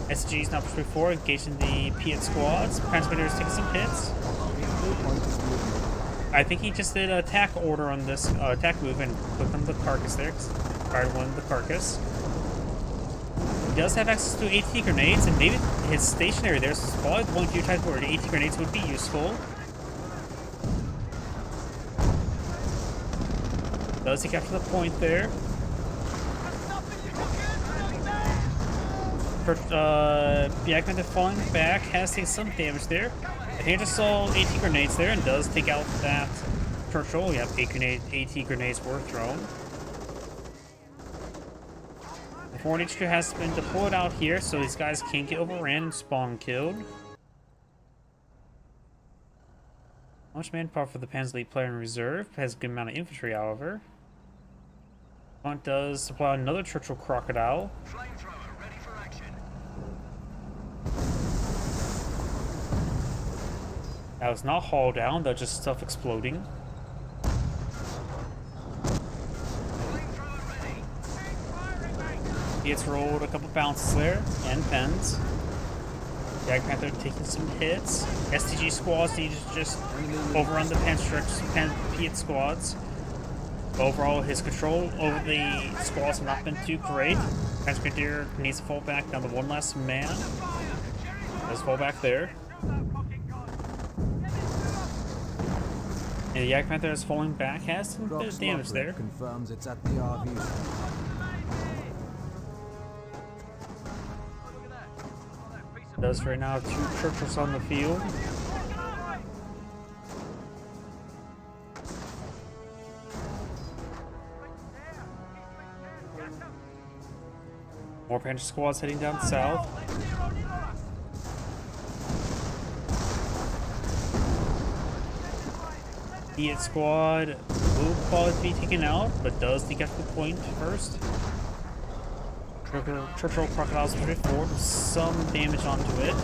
SG is now pushed before, engaging the Piet squads. Panzer is taking some hits. I think he just did an attack order on this attack move and clicked on the carcass there, because fired one of the carcass. He does have access to AT grenades, and maybe his stationary there, so it's probably the one few times where the AT grenades would be useful. Does he capture the point there? Jagdpanther falling back has taken some damage there. I think I just saw AT grenades there and does take out that Churchill. Yep, AT grenades were thrown. The Foreign HQ has been deployed out here, so these guys can't get overran and spawn killed. Much manpower for the Panzer player in reserve. Has a good amount of infantry, however. Front does supply another Churchill Crocodile. Flamethrower ready for action. That was not haul down, that's just stuff exploding. Flamethrower ready. He gets rolled a couple bounces there, and pens. Jagdpanther taking some hits. STG squads need to just overrun the Piet squads. Overall, his control over the squads have not been too great. Panzer needs to fall back down to one last man. Let's fall back there. And the Jagdpanther is falling back, has some bit of damage there. Confirms it's at the RV site. Does right now 2 Churchills on the field. More Panzer squads heading down south. Piet squad will probably be taken out, but does take out the point first. Churchill Crocodiles push forward with some damage onto it.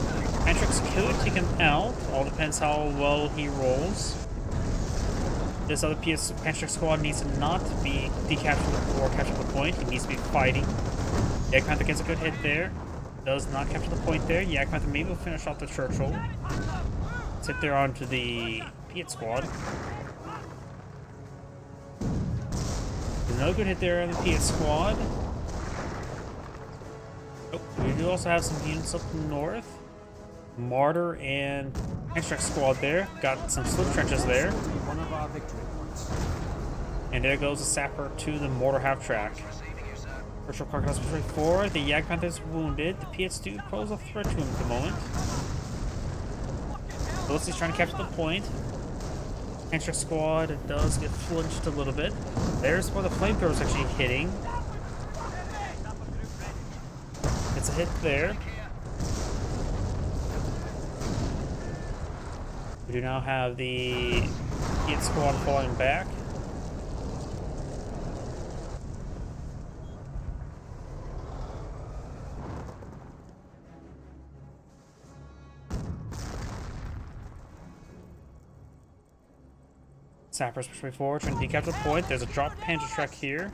Matrix could take him out, all depends how well he rolls. This other Panzer squad needs to not be decaptured or capture the point, he needs to be fighting. Jagdpanther gets a good hit there, does not capture the point there. Jagdpanther maybe will finish off the Churchill. Sit there onto the Piet squad. There's no good hit there on the Piet squad. Oh, we do also have some units up north. Martyr and Extract squad there. Got some slip trenches there. One of our victory points. And there goes the sapper to the mortar half track. Virtual Crocodiles push forward. The Jagdpanther is wounded. The Piets do pose a threat to him at the moment. Velocity's trying to capture the point. Extract squad does get flinched a little bit. There's where the flamethrower is actually hitting. It's a hit there. We do now have the Piet squad falling back. Sappers push way forward, trying to decapture the point. There's a drop Panzer truck here.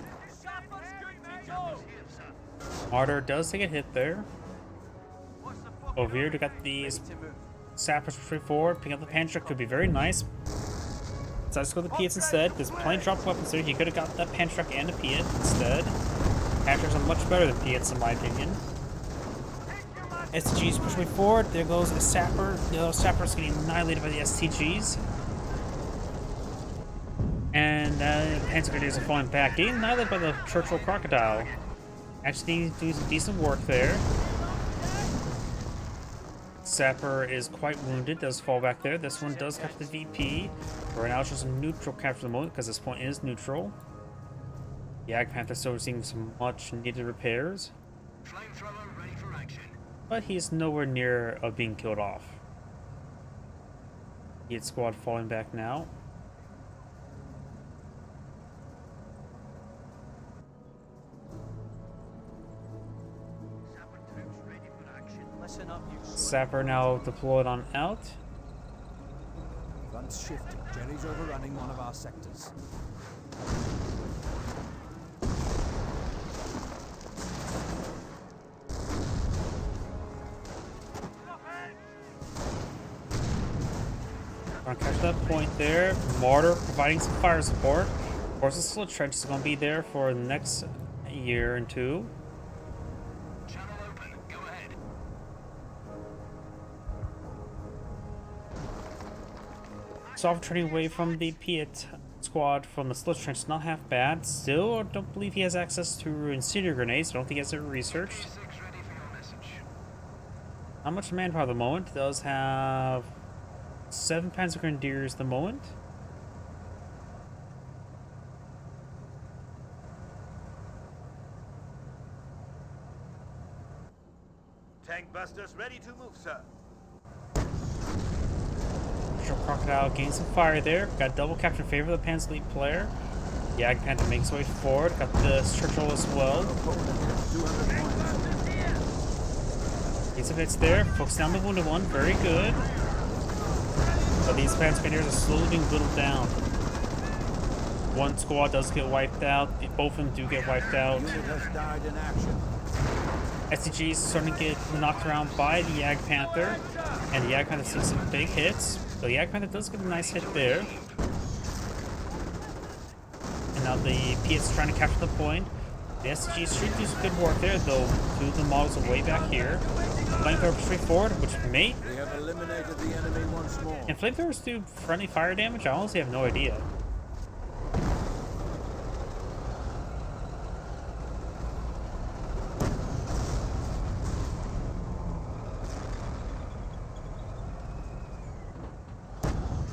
Martyr does take a hit there. Over here, we got these Sappers push way forward. Picking up the Panzer truck could be very nice. Decides to go to the Piets instead. There's plenty of drop weapons there. He could have got that Panzer truck and a Piet instead. Panzers are much better than Piets in my opinion. STGs push way forward. There goes a sapper. The other sapper's getting annihilated by the STGs. And Panzer Grenadiers are falling back, getting annihilated by the Churchill Crocodile. Actually doing some decent work there. Sapper is quite wounded, does fall back there. This one does capture the VP. Right now it's just a neutral capture at the moment because this point is neutral. The Ag Panther still receiving some much needed repairs. Flamethrower ready for action. But he's nowhere near of being killed off. Hit squad falling back now. Sapper troops ready for action. Listen up, you Sapper now deployed on out. Front's shifting. Jerry's overrunning one of our sectors. Gonna catch that point there. Martyr providing some fire support. Of course, the slit trench is gonna be there for the next year and two. Channel open. Go ahead. Soft turning away from the Piet squad from the slit trench is not half bad. Still, I don't believe he has access to incendiary grenades. I don't think he has it researched. 6 ready for your message. Not much manpower at the moment. Does have 7 Panzer Grenadiers at the moment. Tank busters ready to move, sir. Crocodile gains some fire there. Got double capture in favor of the Panzer Elite player. The Ag Panther makes his way forward. Got the Churchill as well. Gets some hits there. Focusing on the wounded one. Very good. But these Panzer Grenadiers are slowly being whittled down. One squad does get wiped out. Both of them do get wiped out. Unit has died in action. SCG is starting to get knocked around by the Ag Panther. And the Ag Panther sees some big hits. So the Ag Panther does get a nice hit there. And now the PS trying to capture the point. The SCG should do some good work there, though two of the models are way back here. Flamethrower straight forward, which may... We have eliminated the enemy once more. Can flamethrowers do friendly fire damage? I honestly have no idea.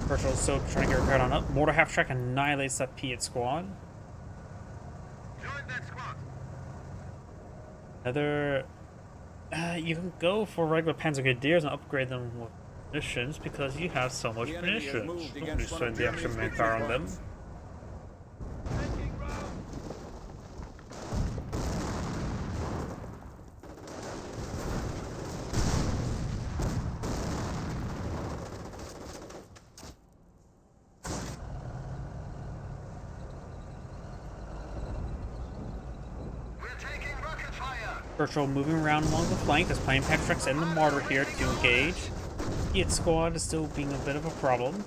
Churchill's still trying to get repaired on up. Mortar half track annihilates that Piet squad. Join that squad. Another... you can go for regular Panzer Grenadiers and upgrade them with munitions because you have so much The enemy has munitions. moved Don't against just one spend of the extra Germany's manpower on them. victory We're taking rocket fire. Churchill moving around along the flank. There's plenty of Patriots and the Martyr here to engage. Piet squad is still being a bit of a problem.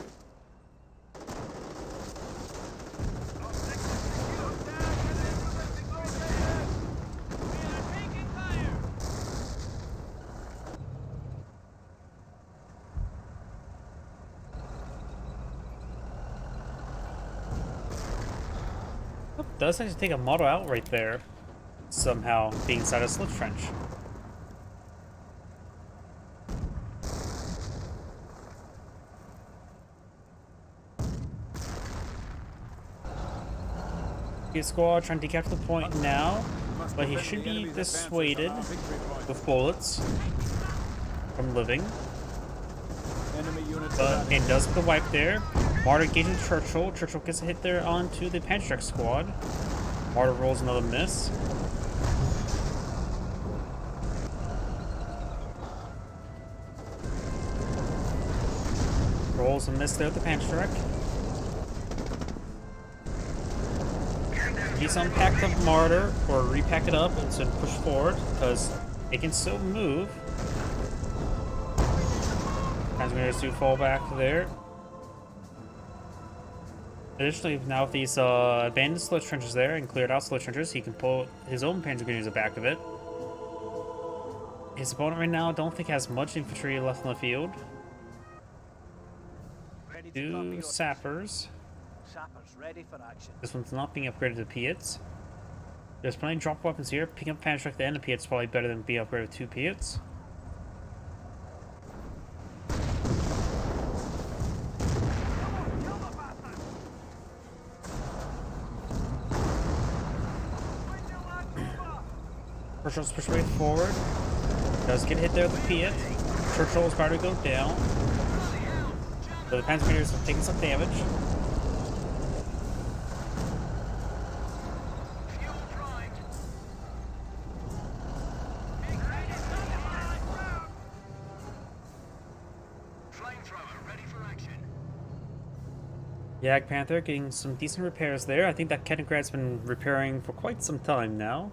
Oh, does actually take a model out right there. Somehow being inside a slit trench. Piet squad trying to capture the point now, but he should be dissuaded with bullets from living. Enemy units But it does get the wipe there. Martyr engaging Churchill. Churchill gets a hit there onto the Panzer squad. Martyr rolls another miss. Rolls a miss there at the Panzer. He's unpacked the Martyr or repack it up and then push forward because it can still move. Panzer do fall back there. Additionally, now with these abandoned slit trenches there and cleared out slit trenches, he can pull his own Panzer Grenadiers back of it. His opponent right now, don't think has much infantry left on the field. Ready to copy Two your sappers. sappers ready for action. This one's not being upgraded to Piets. There's plenty of drop weapons here. Picking up Panzer at the end of Piets is probably better than being upgraded to 2 Piets. Churchill's push way forward. Does get hit there with the Piet. Churchill's about to go down. So the Panzer is taking some damage. Yag Panther getting some decent repairs there. I think that Ketengrad's been repairing for quite some time now.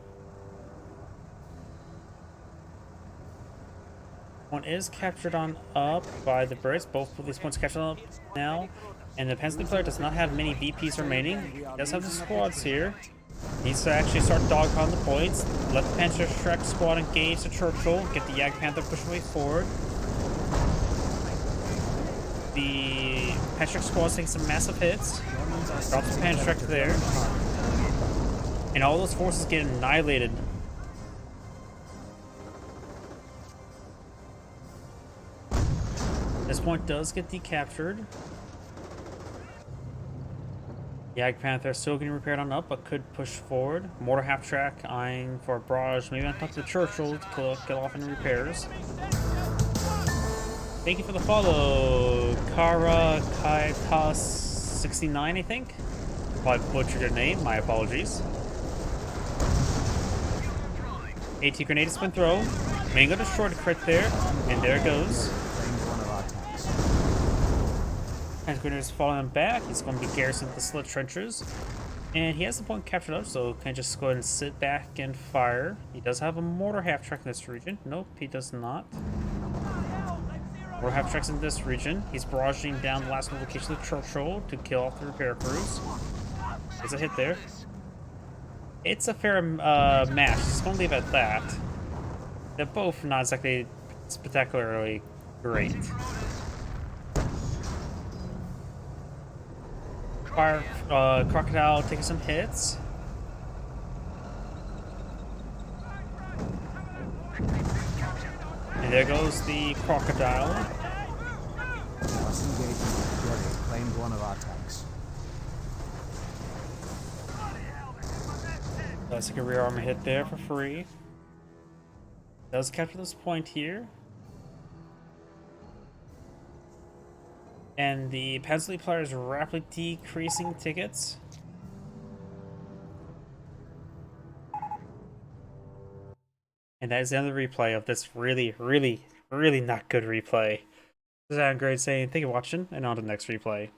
One is captured on up by the Brits. Both of these points captured on up now. And the Panzer player does not have many VPs remaining. He does have the squads here. Needs to actually start dog on the points. Let the Panzer Shrek squad engage the Churchill. Get the Yag Panther pushing way forward. The Panzer squad's taking some massive hits. Drops the Panzer there. And all those forces get annihilated. This point does get decaptured. Yag Panther still getting repaired on up, but could push forward. Mortar half track eyeing for a barrage, maybe on top of the Churchill to kill off any repairs. Thank you for the follow, Kara Kaitas 69, I think. If I butchered your name, my apologies. AT grenade spin throw. Mango destroyed a crit there, and there it goes. Panzer Grenadier is falling back. He's going to be garrisoned with the slit trenches. And he has the point captured up, so can just go ahead and sit back and fire. He does have a mortar half track in this region. Nope, he does not. Mortar half tracks in this region. He's barraging down the last location of the Churchill to kill off the repair crews. There's a hit there. It's a fair match. Just going to leave it at that. They're both not exactly spectacularly great. Fire Crocodile taking some hits. And there goes the Crocodile. Last engagement ready. Claimed one of our tanks. Does take a rear armor hit there for free. Does capture this point here. And the Panzer player is rapidly decreasing tickets. And that is the end of the replay of this really, really, really not good replay. This is Adam Grade saying thank you for watching, and on to the next replay.